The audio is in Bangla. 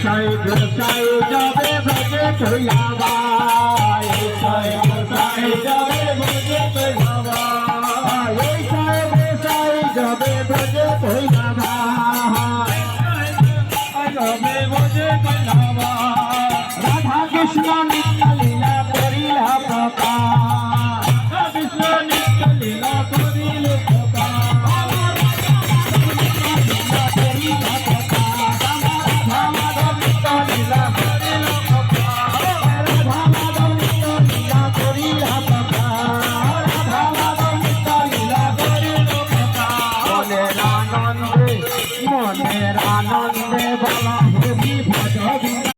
গোসাই গোসাই যাবে ভজে কইলাবা গোসাই গোসাই যাবে ভজে কইলাবা গোসাই গোসাই যাবে ভজে কইলাবা যাবে ভজে কইলাবা রাধা কৃষ্ণ নিত্য লীলা করিলা প্রকাশ রাধা কৃষ্ণ নিত্য লীলা করিল মনের আনন্দে বলা হরি ভজ